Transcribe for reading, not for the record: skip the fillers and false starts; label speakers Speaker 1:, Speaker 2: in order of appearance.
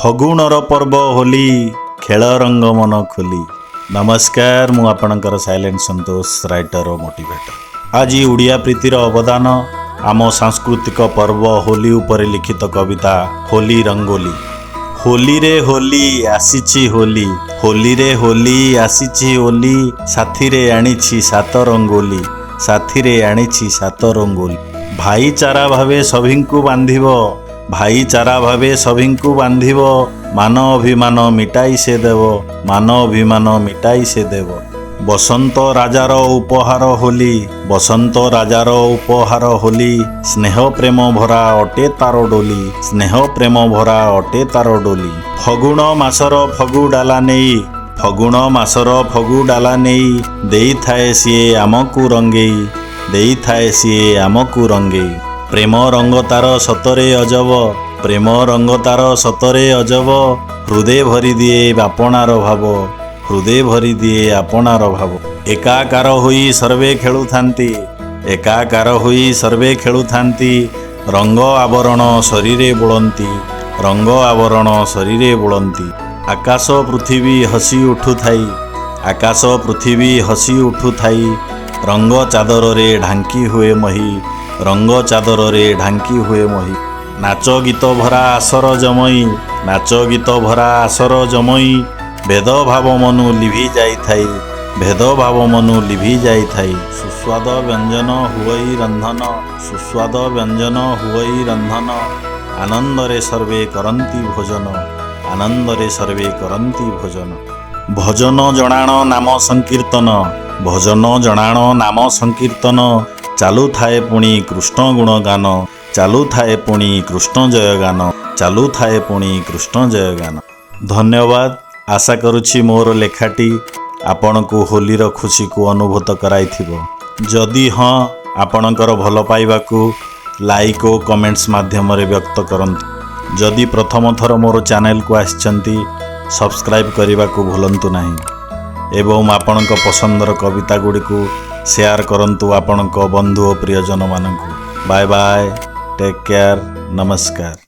Speaker 1: ଫଗୁଣର ପର୍ବ ହୋଲି ଖେଳ ରଙ୍ଗ ମନ ଖୋଲି। ନମସ୍କାର, ମୁଁ ଆପଣଙ୍କର ସାଇଲେଣ୍ଟ ସନ୍ତୋଷ, ରାଇଟର ଓ ମୋଟିଭେଟର। ଆଜି ଓଡ଼ିଆ ପ୍ରୀତିର ଅବଦାନ ଆମ ସାଂସ୍କୃତିକ ପର୍ବ ହୋଲି ଉପରେ ଲିଖିତ କବିତା ହୋଲି ରଙ୍ଗୋଲି। ହୋଲିରେ ହୋଲି ଆସିଛି ହୋଲି, ହୋଲିରେ ହୋଲି ଆସିଛି ହୋଲି, ସାଥିରେ ଆଣିଛି ସାତ ରଙ୍ଗୋଲି, ସାଥିରେ ଆଣିଛି ସାତ ରଙ୍ଗୋଲି। ଭାଇଚାରା ଭାବେ ସଭିଙ୍କୁ ବାନ୍ଧିବ, ଭାଇଚାରା ଭାବେ ସଭିଙ୍କୁ ବାନ୍ଧିବ, ମାନ ଅଭିମାନ ମିଟାଇ ସେ ଦେବ, ମାନ ଅଭିମାନ ମିଟାଇ ସେ ଦେବ। ବସନ୍ତ ରାଜାର ଉପହାର ହୋଲି, ବସନ୍ତ ରାଜାର ଉପହାର ହୋଲି, ସ୍ନେହ ପ୍ରେମ ଭରା ଅଟେ ତାର ଡୋଲି, ସ୍ନେହ ପ୍ରେମ ଭରା ଅଟେ ତାର ଡୋଲି। ଫଗୁଣ ମାସର ଫଗୁ ଡାଲା ନେଇ, ଫଗୁଣ ମାସର ଫଗୁ ଡାଲା ନେଇ, ଦେଇଥାଏ ସିଏ ଆମକୁ ରଙ୍ଗେଇ, ଦେଇଥାଏ ସିଏ ଆମକୁ ରଙ୍ଗେଇ। ପ୍ରେମ ରଙ୍ଗ ତାର ସତରେ ଅଜବ, ପ୍ରେମ ରଙ୍ଗ ତାର ସତରେ ଅଜବ, ହୃଦୟ ଭରି ଦିଏ ଆପଣାର ଭାବ, ହୃଦୟ ଭରି ଦିଏ ଆପଣାର ଭାବ। ଏକାକାର ହୋଇ ସର୍ବେ ଖେଳୁଥାନ୍ତି, ଏକାକାର ହୋଇ ସର୍ବେ ଖେଳୁଥାନ୍ତି, ରଙ୍ଗ ଆବରଣ ଶରୀରେ ବୋଳନ୍ତି, ରଙ୍ଗ ଆବରଣ ଶରୀରେ ବୋଳନ୍ତି। ଆକାଶ ପୃଥିବୀ ହସି ଉଠୁଥାଇ, ଆକାଶ ପୃଥିବୀ ହସି ଉଠୁଥାଇ, ରଙ୍ଗ ଚାଦରରେ ଢାଙ୍କି ହୁଏ ମହି, ରଙ୍ଗ ଚାଦରରେ ଢାଙ୍କି ହୁଏ ମହି। ନାଚ ଗୀତ ଭରା ଆସର ଜମଇ, ନାଚ ଗୀତ ଭରା ଆସର ଜମଇ, ଭେଦଭାବ ମନୁ ଲିଭି ଯାଇଥାଇ, ଭେଦଭାବ ମନୁ ଲିଭି ଯାଇଥାଇ। ସୁସ୍ୱାଦ ବ୍ୟଞ୍ଜନ ହୁଅଇ ରନ୍ଧନ, ସୁସ୍ୱାଦ ବ୍ୟଞ୍ଜନ ହୁଅଇ ରନ୍ଧନ, ଆନନ୍ଦରେ ସର୍ବେ କରନ୍ତି ଭୋଜନ, ଆନନ୍ଦରେ ସର୍ବେ କରନ୍ତି ଭୋଜନ। ଭଜନ ଜଣାଣ ନାମ ସଂକୀର୍ତ୍ତନ, ଭଜନ ଜଣାଣ ନାମ ସଂକୀର୍ତ୍ତନ, ଚାଲୁଥାଏ ପୁଣି କୃଷ୍ଣ ଗୁଣଗାନ, ଚାଲୁଥାଏ ପୁଣି କୃଷ୍ଣ ଜୟଗାନ, ଚାଲୁଥାଏ ପୁଣି କୃଷ୍ଣ ଜୟଗାନ। ଧନ୍ୟବାଦ। ଆଶା କରୁଛି ମୋର ଲେଖାଟି ଆପଣଙ୍କୁ ହୋଲିର ଖୁସିକୁ ଅନୁଭୂତ କରାଇଥିବ। ଯଦି ହଁ, ଆପଣଙ୍କର ଭଲ ପାଇବାକୁ ଲାଇକ୍ ଓ କମେଣ୍ଟସ୍ ମାଧ୍ୟମରେ ବ୍ୟକ୍ତ କରନ୍ତୁ। ଯଦି ପ୍ରଥମ ଥର ମୋର ଚ୍ୟାନେଲକୁ ଆସିଛନ୍ତି, ସବସ୍କ୍ରାଇବ୍ କରିବାକୁ ଭୁଲନ୍ତୁ ନାହିଁ ଏବଂ ଆପଣଙ୍କ ପସନ୍ଦର କବିତା ଗୁଡ଼ିକୁ ସେୟାର କରନ୍ତୁ ଆପଣଙ୍କ ବନ୍ଧୁ ଓ ପ୍ରିୟଜନମାନଙ୍କୁ। ବାଏ ବାଏ, ଟେକ୍ କେୟାର, ନମସ୍କାର।